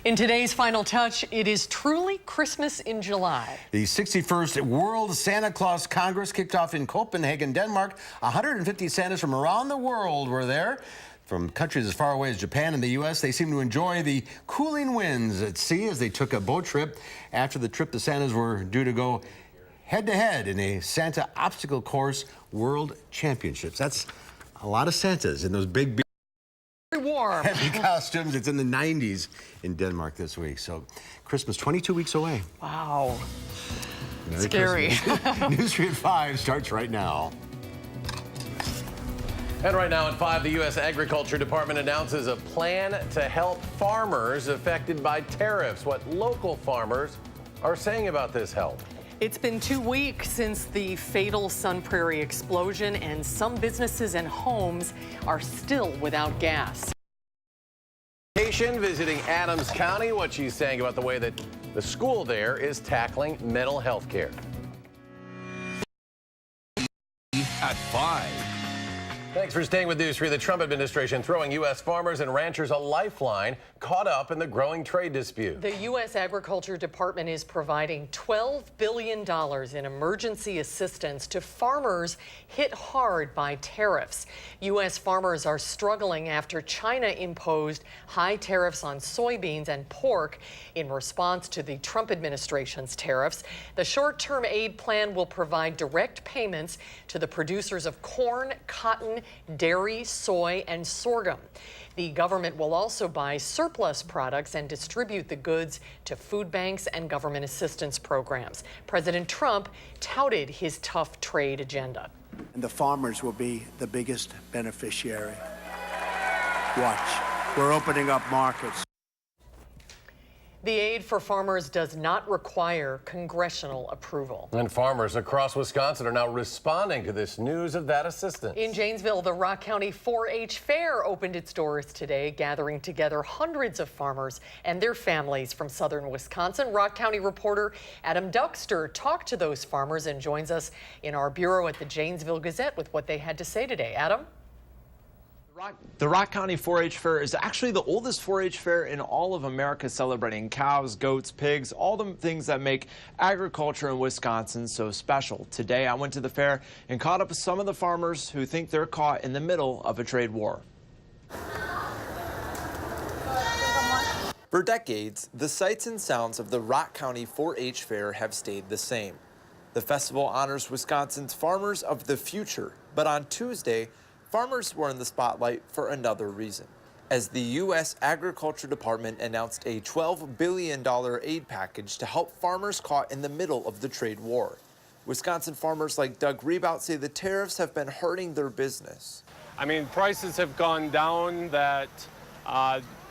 In today's Final Touch, it is truly Christmas in July. The 61st World Santa Claus Congress kicked off in Copenhagen, Denmark. 150 Santas from around the world were there. From countries as far away as Japan and the U.S., they seemed to enjoy the cooling winds at sea as they took a boat trip. After the trip, the Santas were due to go head-to-head in a Santa Obstacle Course World Championships. That's a lot of Santas in those big Warm. heavy costumes. It's in the 90s in Denmark this week. So Christmas 22 weeks away. Wow. Merry Scary. News 3 at 5 starts right now. And right now at 5, the U.S. Agriculture Department announces a plan to help farmers affected by tariffs. What local farmers are saying about this help. It's been 2 weeks since the fatal Sun Prairie explosion, and some businesses and homes are still without gas. Visiting Adams County, what she's saying about the way that the school there is tackling mental health care. At 5. Thanks for staying with News 3. The Trump administration throwing U.S. farmers and ranchers a lifeline caught up in the growing trade dispute. The U.S. Agriculture Department is providing $12 billion in emergency assistance to farmers hit hard by tariffs. U.S. farmers are struggling after China imposed high tariffs on soybeans and pork in response to the Trump administration's tariffs. The short-term aid plan will provide direct payments to the producers of corn, cotton, dairy, soy, and sorghum. The government will also buy surplus products and distribute the goods to food banks and government assistance programs. President Trump touted his tough trade agenda. And the farmers will be the biggest beneficiary. Watch. We're opening up markets. The aid for farmers does not require congressional approval. And farmers across Wisconsin are now responding to this news of that assistance. In Janesville, the Rock County 4-H Fair opened its doors today, gathering together hundreds of farmers and their families from southern Wisconsin. Rock County reporter Adam Duxter talked to those farmers and joins us in our bureau at the Janesville Gazette with what they had to say today. Adam? The Rock County 4-H Fair is actually the oldest 4-H fair in all of America, celebrating cows, goats, pigs, all the things that make agriculture in Wisconsin so special. Today, I went to the fair and caught up with some of the farmers who think they're caught in the middle of a trade war. For decades, the sights and sounds of the Rock County 4-H Fair have stayed the same. The festival honors Wisconsin's farmers of the future, but on Tuesday, farmers were in the spotlight for another reason, as the U.S. Agriculture Department announced a $12 billion aid package to help farmers caught in the middle of the trade war. Wisconsin farmers like Doug Rebout say the tariffs have been hurting their business. I mean, prices have gone down that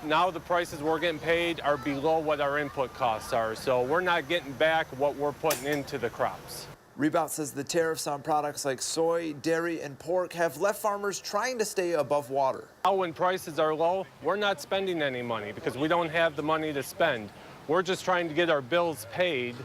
now the prices we're getting paid are below what our input costs are, so we're not getting back what we're putting into the crops. Rebout says the tariffs on products like soy, dairy, and pork have left farmers trying to stay above water. Now when prices are low, we're not spending any money because we don't have the money to spend. We're just trying to get our bills paid.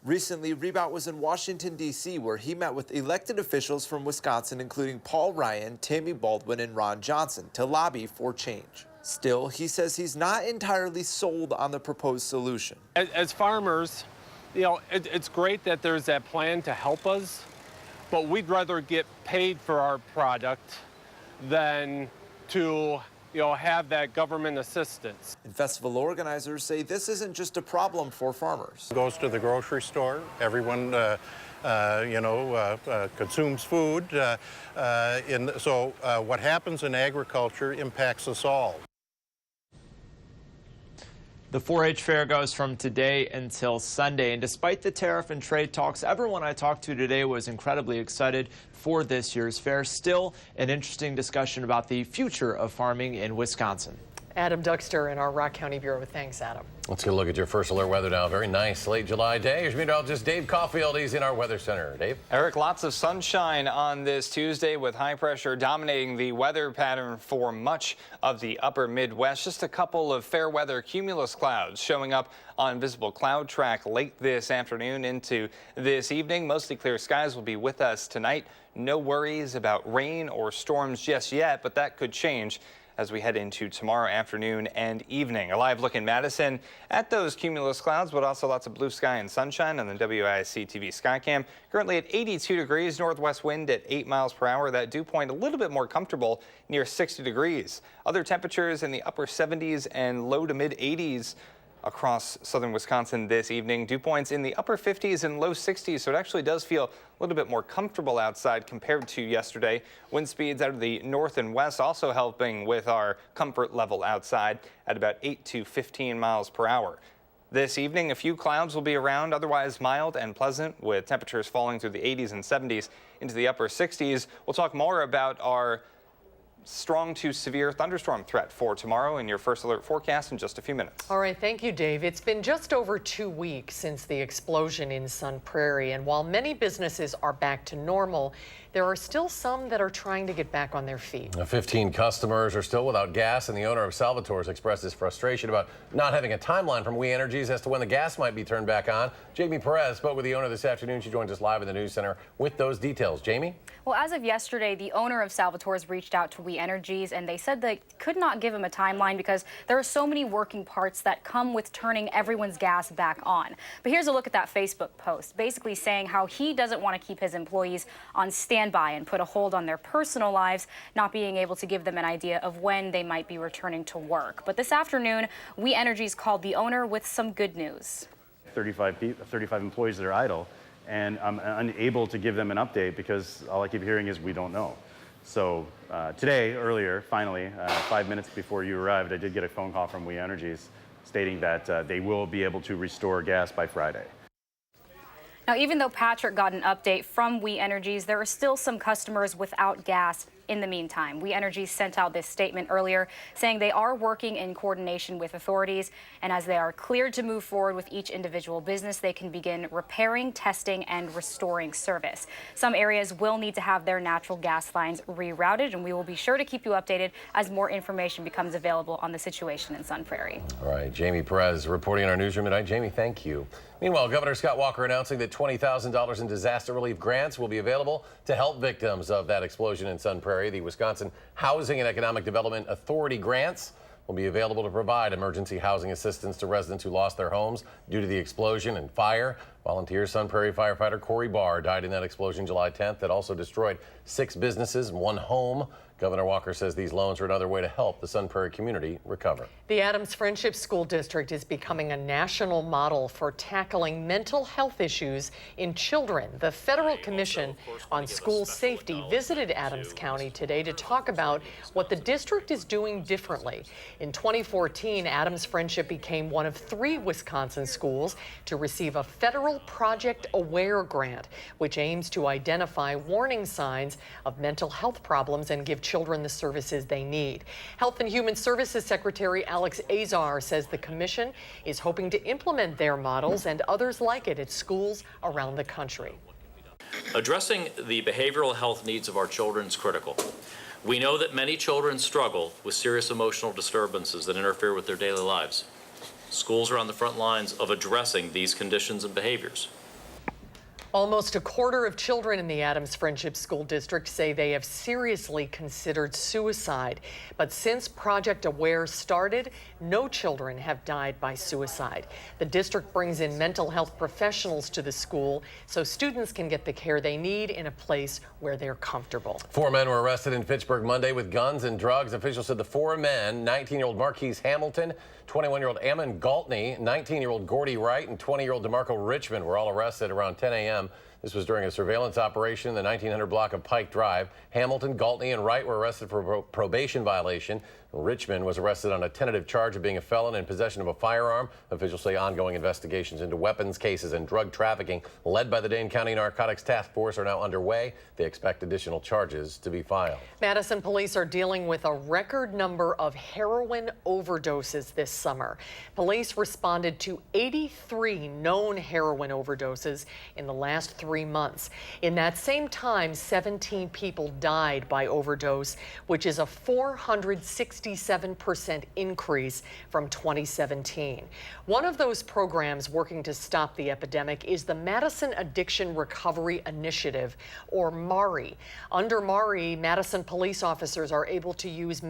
Recently, Rebout was in Washington, D.C., where he met with elected officials from Wisconsin, including Paul Ryan, Tammy Baldwin, and Ron Johnson, to lobby for change. Still, he says he's not entirely sold on the proposed solution. As farmers, you know, it's great that there's that plan to help us, but we'd rather get paid for our product than to, you know, have that government assistance. And festival organizers say this isn't just a problem for farmers. Goes to the grocery store. Everyone, consumes food. So what happens in agriculture impacts us all. The 4-H fair goes from today until Sunday, and despite the tariff and trade talks, everyone I talked to today was incredibly excited for this year's fair. Still, an interesting discussion about the future of farming in Wisconsin. Adam Duxter in our Rock County Bureau. Thanks, Adam. Let's get a look at your first alert weather now. Very nice late July day. Here's meteorologist Dave Caulfield. He's in our weather center. Dave? Eric, lots of sunshine on this Tuesday with high pressure dominating the weather pattern for much of the upper Midwest. Just a couple of fair weather cumulus clouds showing up on visible cloud track late this afternoon into this evening. Mostly clear skies will be with us tonight. No worries about rain or storms just yet, but that could change as we head into tomorrow afternoon and evening. A live look in Madison at those cumulus clouds, but also lots of blue sky and sunshine on the WISC-TV Skycam. Currently at 82 degrees, northwest wind at 8 miles per hour. That dew point a little bit more comfortable near 60 degrees. Other temperatures in the upper 70s and low to mid 80s across southern Wisconsin this evening. Dew points in the upper 50s and low 60s, so it actually does feel a little bit more comfortable outside compared to yesterday. Wind speeds out of the north and west also helping with our comfort level outside at about 8 to 15 miles per hour. This evening, a few clouds will be around, otherwise mild and pleasant, with temperatures falling through the 80s and 70s into the upper 60s. We'll talk more about our strong to severe thunderstorm threat for tomorrow in your first alert forecast in just a few minutes. All right, thank you, Dave. It's been just over 2 weeks since the explosion in Sun Prairie, and while many businesses are back to normal, there are still some that are trying to get back on their feet. 15 customers are still without gas, and the owner of Salvatore's expressed his frustration about not having a timeline from We Energies as to when the gas might be turned back on. Jamie Perez spoke with the owner this afternoon. She joins us live in the news center with those details. Jamie? Well, as of yesterday, the owner of Salvatore's reached out to We Energies, and they said they could not give him a timeline because there are so many working parts that come with turning everyone's gas back on. But here's a look at that Facebook post, basically saying how he doesn't want to keep his employees on standby and put a hold on their personal lives, not being able to give them an idea of when they might be returning to work. But this afternoon, We Energies called the owner with some good news. 35 employees that are idle, and I'm unable to give them an update because all I keep hearing is we don't know. So today, earlier, finally, 5 minutes before you arrived, I did get a phone call from We Energies stating that they will be able to restore gas by Friday. Now, even though Patrick got an update from We Energies, there are still some customers without gas in the meantime. We Energies sent out this statement earlier saying they are working in coordination with authorities, and as they are cleared to move forward with each individual business, they can begin repairing, testing, and restoring service. Some areas will need to have their natural gas lines rerouted, and we will be sure to keep you updated as more information becomes available on the situation in Sun Prairie. All right, Jamie Perez reporting in our newsroom tonight. Jamie, thank you. Meanwhile, Governor Scott Walker announcing that $20,000 in disaster relief grants will be available to help victims of that explosion in Sun Prairie. The Wisconsin Housing and Economic Development Authority grants will be available to provide emergency housing assistance to residents who lost their homes due to the explosion and fire. Volunteer Sun Prairie firefighter Corey Barr died in that explosion July 10th that also destroyed 6 businesses and 1 home. Governor Walker says these loans are another way to help the Sun Prairie community recover. The Adams Friendship School District is becoming a national model for tackling mental health issues in children. The Federal Commission on School Safety visited Adams County today to talk about what the district is doing differently. In 2014, Adams Friendship became one of 3 Wisconsin schools to receive a federal Project Aware grant, which aims to identify warning signs of mental health problems and give children the services they need. Health and Human Services Secretary Alex Azar says the commission is hoping to implement their models and others like it at schools around the country. Addressing the behavioral health needs of our children is critical. We know that many children struggle with serious emotional disturbances that interfere with their daily lives. Schools are on the front lines of addressing these conditions and behaviors. Almost a quarter of children in the Adams Friendship School District say they have seriously considered suicide. But since Project Aware started, no children have died by suicide. The district brings in mental health professionals to the school so students can get the care they need in a place where they're comfortable. 4 men were arrested in Fitchburg Monday with guns and drugs. Officials said the 4 men, 19-year-old Marquise Hamilton, 21-year-old Ammon Galtney, 19-year-old Gordy Wright, and 20-year-old DeMarco Richmond were all arrested around 10 a.m. This was during a surveillance operation in the 1900 block of Pike Drive. Hamilton, Galtney, and Wright were arrested for a probation violation. Richmond was arrested on a tentative charge of being a felon in possession of a firearm. Officials say ongoing investigations into weapons cases and drug trafficking led by the Dane County Narcotics Task Force are now underway. They expect additional charges to be filed. Madison police are dealing with a record number of heroin overdoses this summer. Police responded to 83 known heroin overdoses in the last 3 3 months. In that same time, 17 people died by overdose, which is a 467% increase from 2017. One of those programs working to stop the epidemic is the Madison Addiction Recovery Initiative, or MARI. Under MARI, Madison police officers are able to use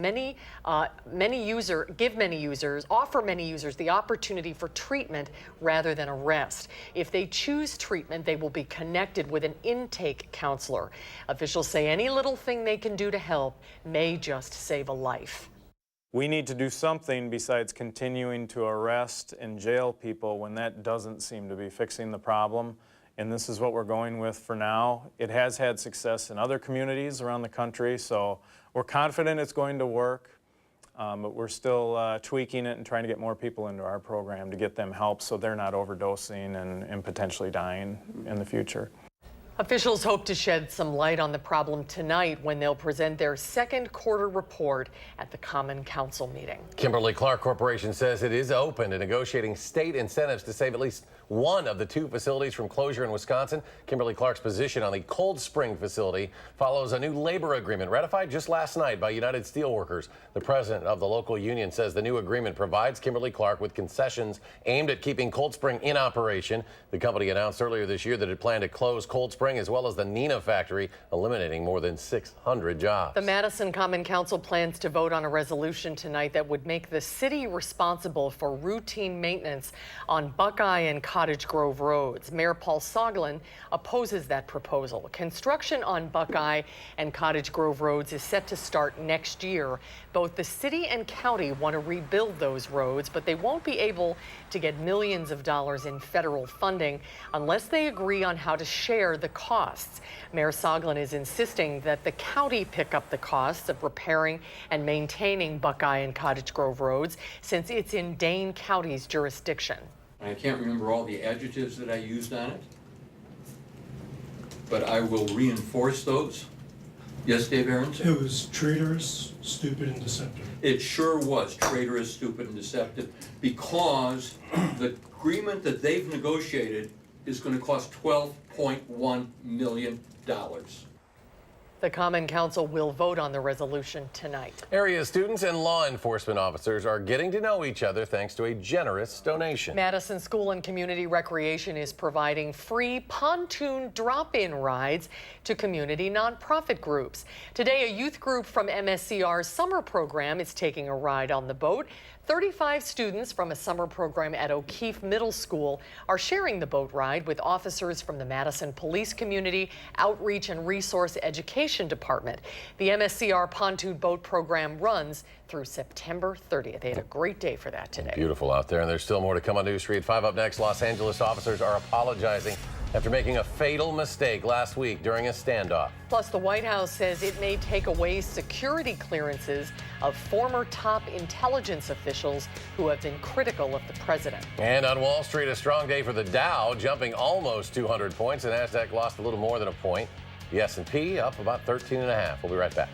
offer many users the opportunity for treatment rather than arrest. If they choose treatment, they will be connected with an intake counselor. Officials say any little thing they can do to help may just save a life. We need to do something besides continuing to arrest and jail people when that doesn't seem to be fixing the problem. And this is what we're going with for now. It has had success in other communities around the country, so we're confident it's going to work. But we're still tweaking it and trying to get more people into our program to get them help so they're not overdosing and potentially dying in the future. Officials hope to shed some light on the problem tonight when they'll present their second quarter report at the Common Council meeting. Kimberly-Clark Corporation says it is open to negotiating state incentives to save at least one of the 2 facilities from closure in Wisconsin. Kimberly-Clark's position on the Cold Spring facility follows a new labor agreement ratified just last night by United Steelworkers. The president of the local union says the new agreement provides Kimberly-Clark with concessions aimed at keeping Cold Spring in operation. The company announced earlier this year that it planned to close Cold Spring as well as the Neenah factory, eliminating more than 600 jobs. The Madison Common Council plans to vote on a resolution tonight that would make the city responsible for routine maintenance on Buckeye and Cottage Grove roads. Mayor Paul Soglin opposes that proposal. Construction on Buckeye and Cottage Grove roads is set to start next year. Both the city and county want to rebuild those roads, but they won't be able to get millions of dollars in federal funding unless they agree on how to share the costs. Mayor Soglin is insisting that the county pick up the costs of repairing and maintaining Buckeye and Cottage Grove roads since it's in Dane County's jurisdiction. I can't remember all the adjectives that I used on it, but I will reinforce those. Yes, Dave Aarons? It was traitorous, stupid, and deceptive. It sure was traitorous, stupid, and deceptive because the agreement that they've negotiated is going to cost $12.1 million. The Common Council will vote on the resolution tonight. Area students and law enforcement officers are getting to know each other thanks to a generous donation. Madison School and Community Recreation is providing free pontoon drop-in rides to community nonprofit groups. Today, a youth group from MSCR's summer program is taking a ride on the boat. 35 students from a summer program at O'Keefe Middle School are sharing the boat ride with officers from the Madison Police Community Outreach and Resource Education Department. The MSCR pontoon boat program runs through September 30th. They had a great day for that today. Beautiful out there, and there's still more to come on News 3 at 5. Up next, Los Angeles officers are apologizing after making a fatal mistake last week during a standoff. Plus, the White House says it may take away security clearances of former top intelligence officials who have been critical of the president. And on Wall Street, a strong day for the Dow, jumping almost 200 points. The Nasdaq lost a little more than a point. The S&P up about 13.5. We'll be right back.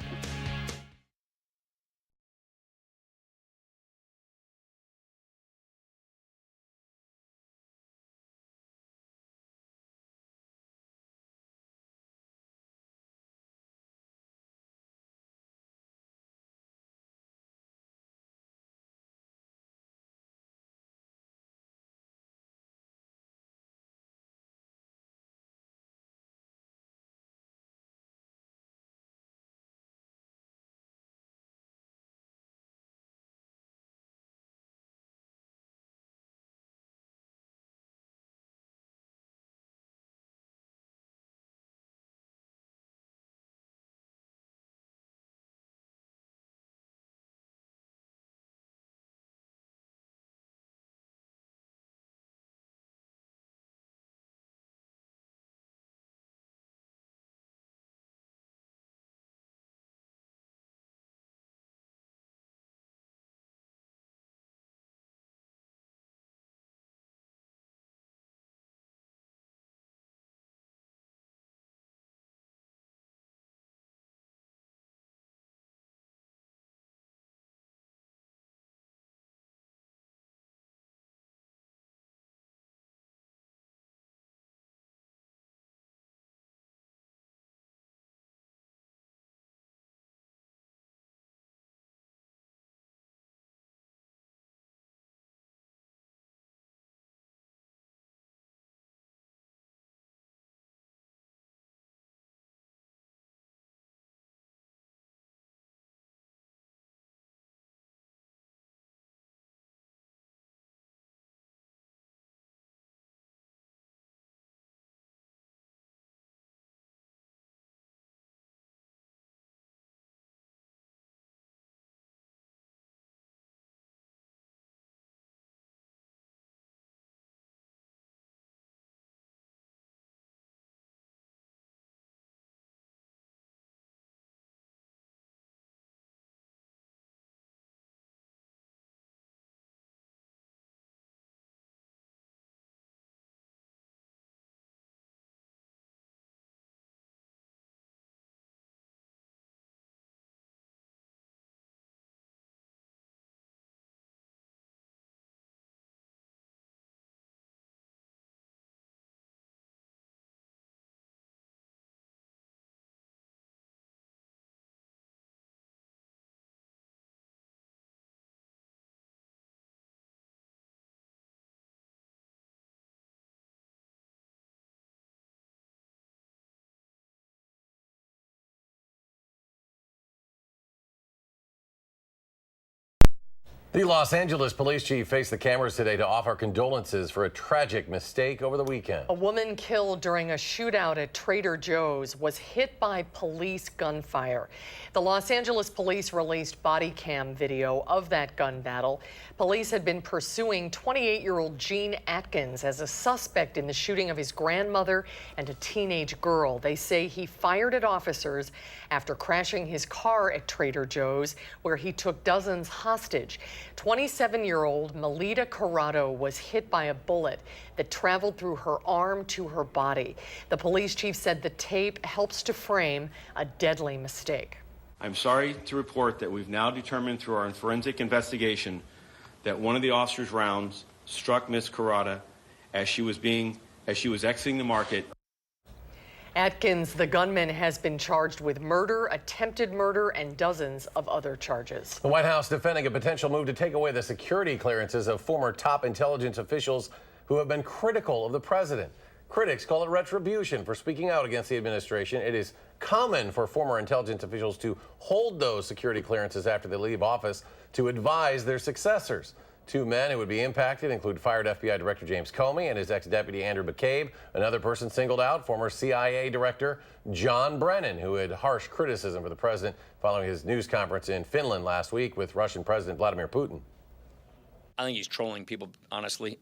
The Los Angeles police chief faced the cameras today to offer condolences for a tragic mistake over the weekend. A woman killed during a shootout at Trader Joe's was hit by police gunfire. The Los Angeles police released body cam video of that gun battle. Police had been pursuing 28-year-old Gene Atkins as a suspect in the shooting of his grandmother and a teenage girl. They say he fired at officers after crashing his car at Trader Joe's, where he took dozens hostage. 27-year-old Melita Corrado was hit by a bullet that traveled through her arm to her body. The police chief said the tape helps to frame a deadly mistake. I'm sorry to report that we've now determined through our forensic investigation that one of the officer's rounds struck Miss Corrado as she was exiting the market. Atkins, the gunman, has been charged with murder, attempted murder, and dozens of other charges. The White House defending a potential move to take away the security clearances of former top intelligence officials who have been critical of the president. Critics call it retribution for speaking out against the administration. It is common for former intelligence officials to hold those security clearances after they leave office to advise their successors. Two men who would be impacted include fired FBI Director James Comey and his ex-deputy Andrew McCabe. Another person singled out, former CIA Director John Brennan, who had harsh criticism for the president following his news conference in Finland last week with Russian President Vladimir Putin. I think he's trolling people, honestly.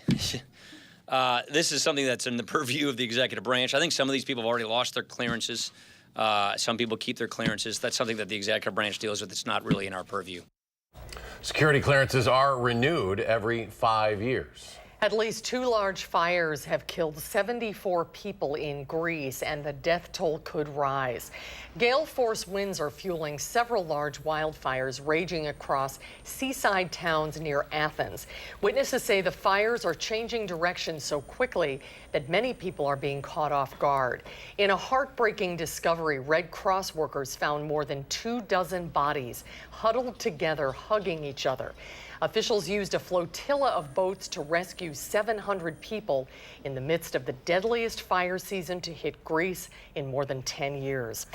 This is something that's in the purview of the executive branch. I think some of these people have already lost their clearances. Some people keep their clearances. That's something that the executive branch deals with. It's not really in our purview. Security clearances are renewed every 5 years. At least 2 large fires have killed 74 people in Greece, and the death toll could rise. Gale force winds are fueling several large wildfires raging across seaside towns near Athens. Witnesses say the fires are changing direction so quickly that many people are being caught off guard. In a heartbreaking discovery, Red Cross workers found more than 24 bodies huddled together, hugging each other. Officials used a flotilla of boats to rescue 700 people in the midst of the deadliest fire season to hit Greece in more than 10 years.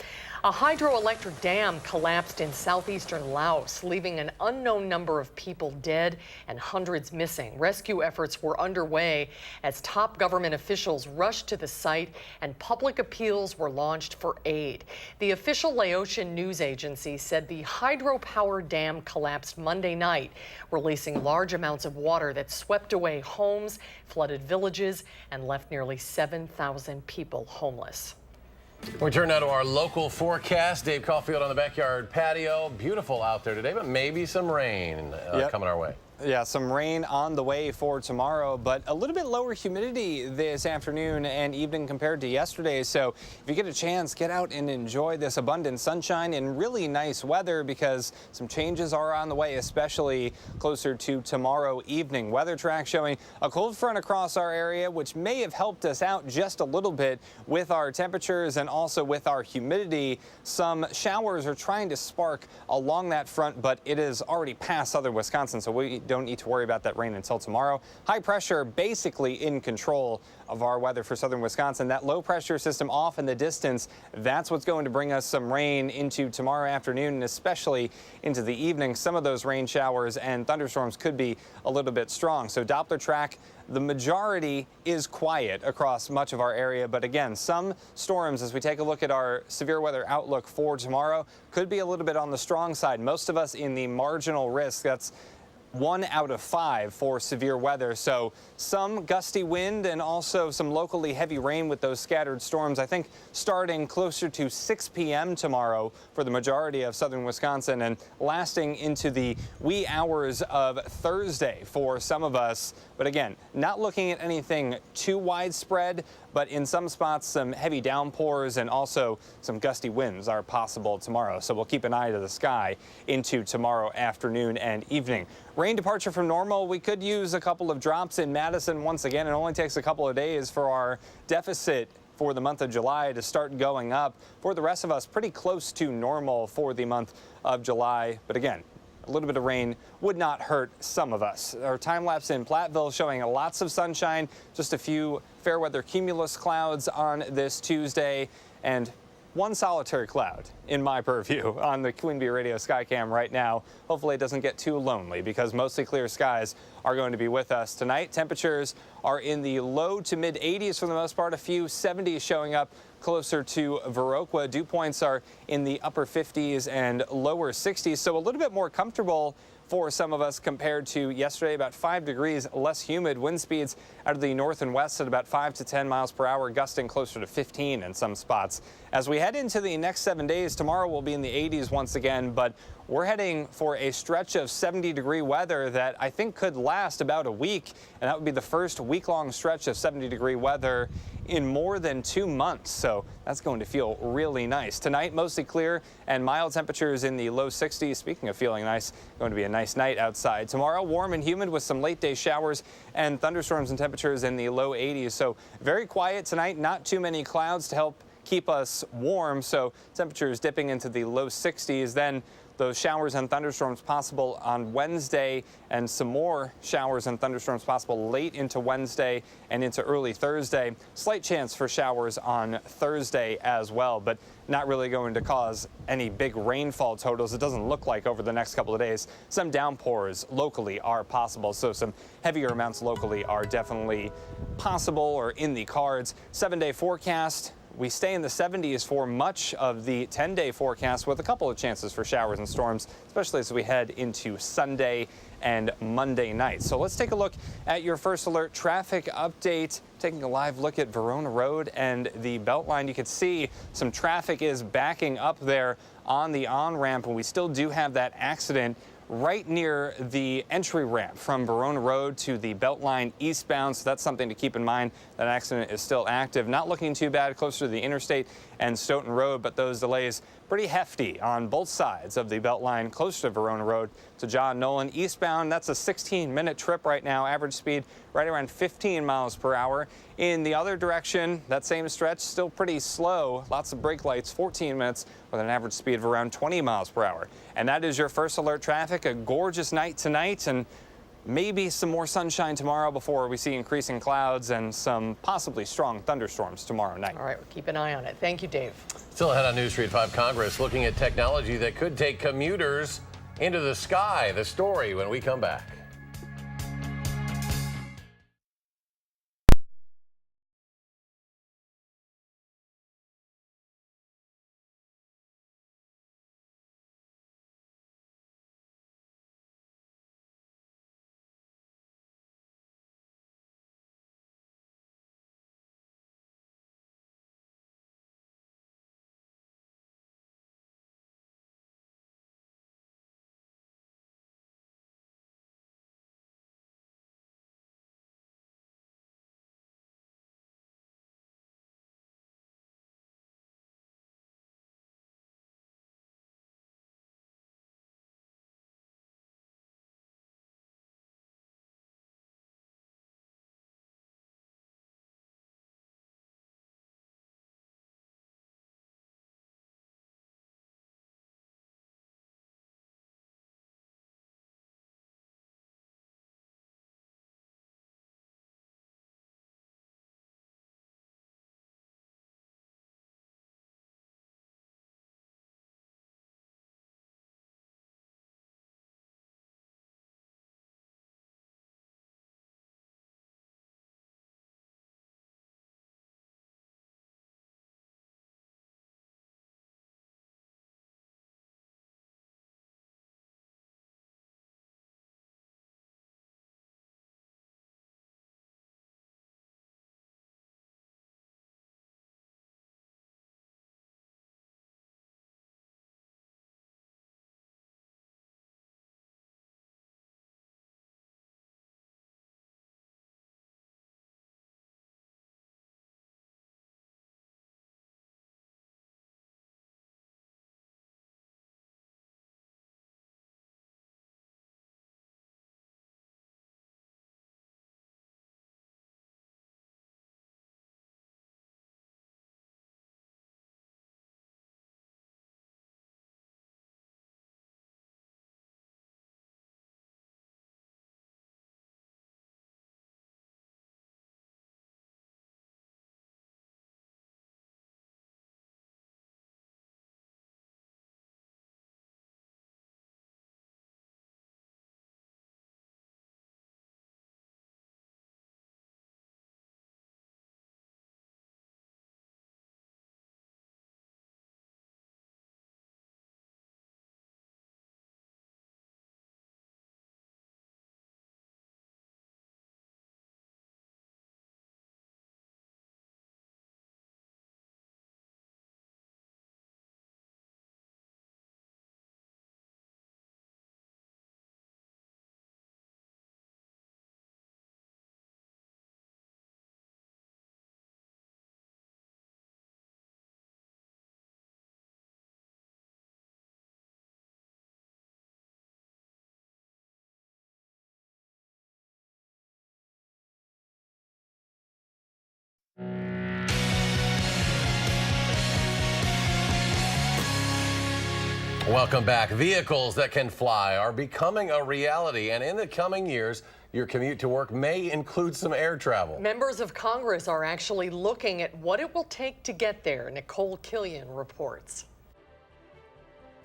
A hydroelectric dam collapsed in southeastern Laos, leaving an unknown number of people dead and hundreds missing. Rescue efforts were underway as top government officials rushed to the site and public appeals were launched for aid. The official Laotian news agency said the hydropower dam collapsed Monday night, releasing large amounts of water that swept away homes, flooded villages, and left nearly 7,000 people homeless. We turn now to our local forecast. Dave Caulfield on the backyard patio. Beautiful out there today, but maybe some rain coming our way. Yeah, some rain on the way for tomorrow, but a little bit lower humidity this afternoon and evening compared to yesterday. So if you get a chance, get out and enjoy this abundant sunshine and really nice weather, because some changes are on the way, especially closer to tomorrow evening. Weather track showing a cold front across our area, which may have helped us out just a little bit with our temperatures and also with our humidity. Some showers are trying to spark along that front, but it is already past southern Wisconsin, so we don't need to worry about that rain until tomorrow. High pressure basically in control of our weather for southern Wisconsin. That low pressure system off in the distance, that's what's going to bring us some rain into tomorrow afternoon and especially into the evening. Some of those rain showers and thunderstorms could be a little bit strong. So Doppler track, the majority is quiet across much of our area. But again, some storms, as we take a look at our severe weather outlook for tomorrow, could be a little bit on the strong side. Most of us in the marginal risk. That's 1 out of 5 for severe weather. So some gusty wind and also some locally heavy rain with those scattered storms, I think starting closer to 6 p.m. tomorrow for the majority of southern Wisconsin and lasting into the wee hours of Thursday for some of us. But again, not looking at anything too widespread, but in some spots, some heavy downpours and also some gusty winds are possible tomorrow. So we'll keep an eye to the sky into tomorrow afternoon and evening. Rain departure from normal. We could use a couple of drops in Madison once again. It only takes a couple of days for our deficit for the month of July to start going up. For the rest of us, pretty close to normal for the month of July. But again, a little bit of rain would not hurt some of us. Our time lapse in Platteville showing lots of sunshine, just a few fair weather cumulus clouds on this Tuesday, and one solitary cloud in my purview on the Queen Bee Radio Skycam right now. Hopefully it doesn't get too lonely because mostly clear skies are going to be with us tonight. Temperatures are in the low to mid 80s for the most part, a few 70s showing up closer to Viroqua. Dew points are in the upper 50s and lower 60s, so a little bit more comfortable for some of us compared to yesterday. About 5 degrees less humid. Wind speeds out of the north and west at about 5 to 10 miles per hour, gusting closer to 15 in some spots. As we head into the next 7 days, tomorrow will be in the 80s once again, but we're heading for a stretch of 70-degree weather that I think could last about a week, and that would be the first week-long stretch of 70-degree weather in more than 2 months, so that's going to feel really nice. Tonight, mostly clear and mild temperatures in the low 60s. Speaking of feeling nice, going to be a nice night outside. Tomorrow, warm and humid with some late-day showers and thunderstorms and temperatures in the low 80s, so very quiet tonight. Not too many clouds to help keep us warm, so temperatures dipping into the low 60s. Then those showers and thunderstorms possible on Wednesday, and some more showers and thunderstorms possible late into Wednesday and into early Thursday. Slight chance for showers on Thursday as well, but not really going to cause any big rainfall totals. It doesn't look like over the next couple of days. Some downpours locally are possible, so some heavier amounts locally are definitely possible or in the cards. 7-day forecast. We stay in the 70s for much of the 10-day forecast with a couple of chances for showers and storms, especially as we head into Sunday and Monday night. So let's take a look at your first alert traffic update. Taking a live look at Verona Road and the Beltline. You can see some traffic is backing up there on the on-ramp, and we still do have that accident right near the entry ramp from Verona Road to the Beltline eastbound, so that's something to keep in mind. That accident is still active. Not looking too bad closer to the interstate and Stoughton Road, but those delays pretty hefty on both sides of the Beltline closer to Verona Road to John Nolan. Eastbound, that's a 16-minute trip right now. Average speed right around 15 miles per hour. In the other direction, that same stretch still pretty slow. Lots of brake lights, 14 minutes with an average speed of around 20 miles per hour. And that is your first alert traffic. A gorgeous night tonight, and maybe some more sunshine tomorrow before we see increasing clouds and some possibly strong thunderstorms tomorrow night. All right, we'll keep an eye on it. Thank you, Dave. Still ahead on News Street 5, Congress looking at technology that could take commuters into the sky. The story when we come back. Welcome back. Vehicles that can fly are becoming a reality, and in the coming years, your commute to work may include some air travel. Members of Congress are actually looking at what it will take to get there. Nicole Killian reports.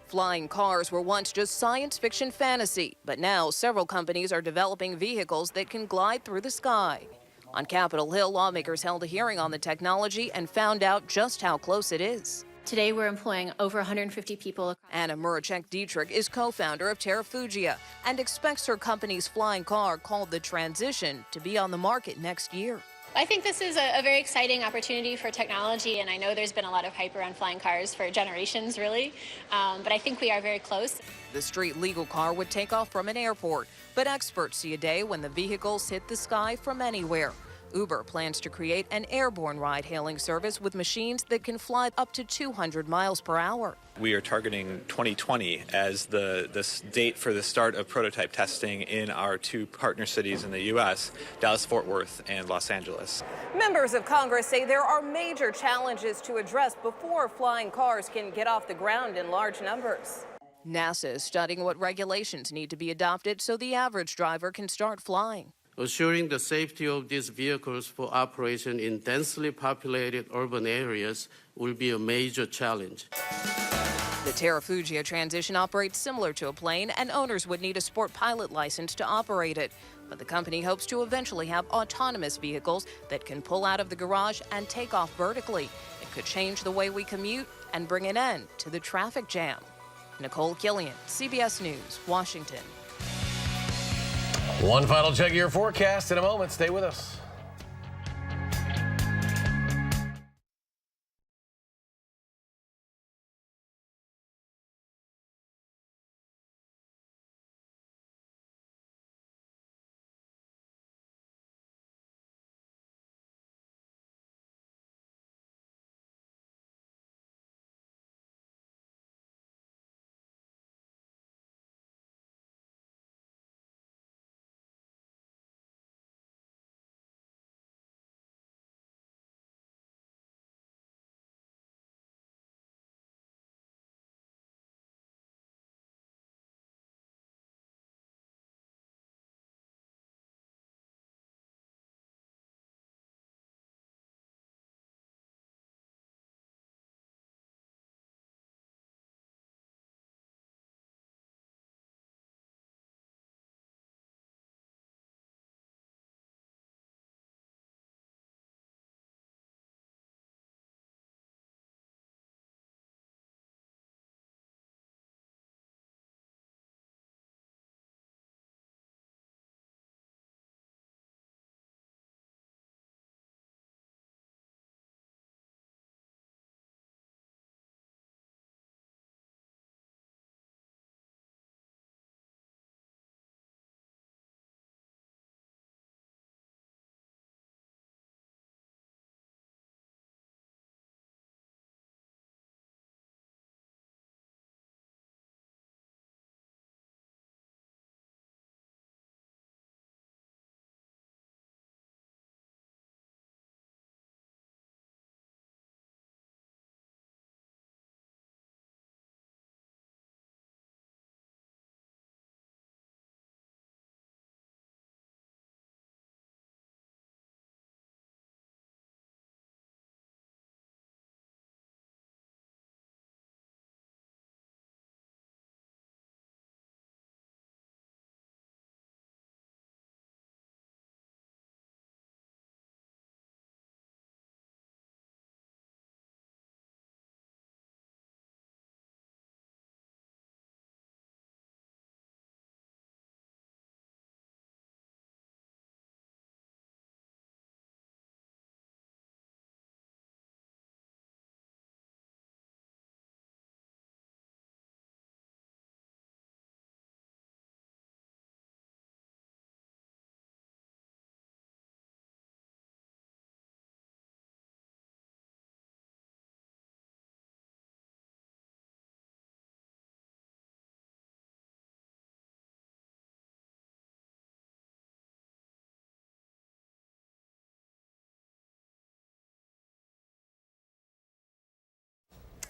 Flying cars were once just science fiction fantasy, but now several companies are developing vehicles that can glide through the sky. On Capitol Hill, lawmakers held a hearing on the technology and found out just how close it is. Today, we're employing over 150 people. Anna Murachek-Dietrich is co-founder of Terrafugia and expects her company's flying car, called the Transition, to be on the market next year. I think this is a very exciting opportunity for technology, and I know there's been a lot of hype around flying cars for generations, really, but I think we are very close. The street-legal car would take off from an airport, but experts see a day when the vehicles hit the sky from anywhere. Uber plans to create an airborne ride-hailing service with machines that can fly up to 200 miles per hour. We are targeting 2020 as the date for the start of prototype testing in our two partner cities in the U.S., Dallas-Fort Worth and Los Angeles. Members of Congress say there are major challenges to address before flying cars can get off the ground in large numbers. NASA is studying what regulations need to be adopted so the average driver can start flying. Assuring the safety of these vehicles for operation in densely populated urban areas will be a major challenge. The Terrafugia Transition operates similar to a plane, and owners would need a sport pilot license to operate it. But the company hopes to eventually have autonomous vehicles that can pull out of the garage and take off vertically. It could change the way we commute and bring an end to the traffic jam. Nicole Killian, CBS News, Washington. One final check of your forecast in a moment. Stay with us.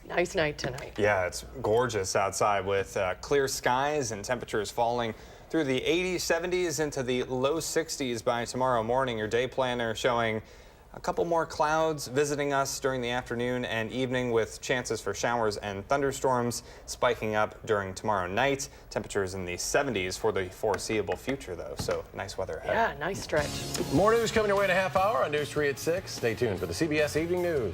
Nice night tonight. Yeah, it's gorgeous outside with clear skies and temperatures falling through the 80s, 70s into the low 60s by tomorrow morning. Your day planner showing a couple more clouds visiting us during the afternoon and evening with chances for showers and thunderstorms spiking up during tomorrow night. Temperatures in the 70s for the foreseeable future, though, so nice weather ahead. Yeah, nice stretch. More news coming your way in a half hour on News 3 at 6. Stay tuned for the CBS Evening News.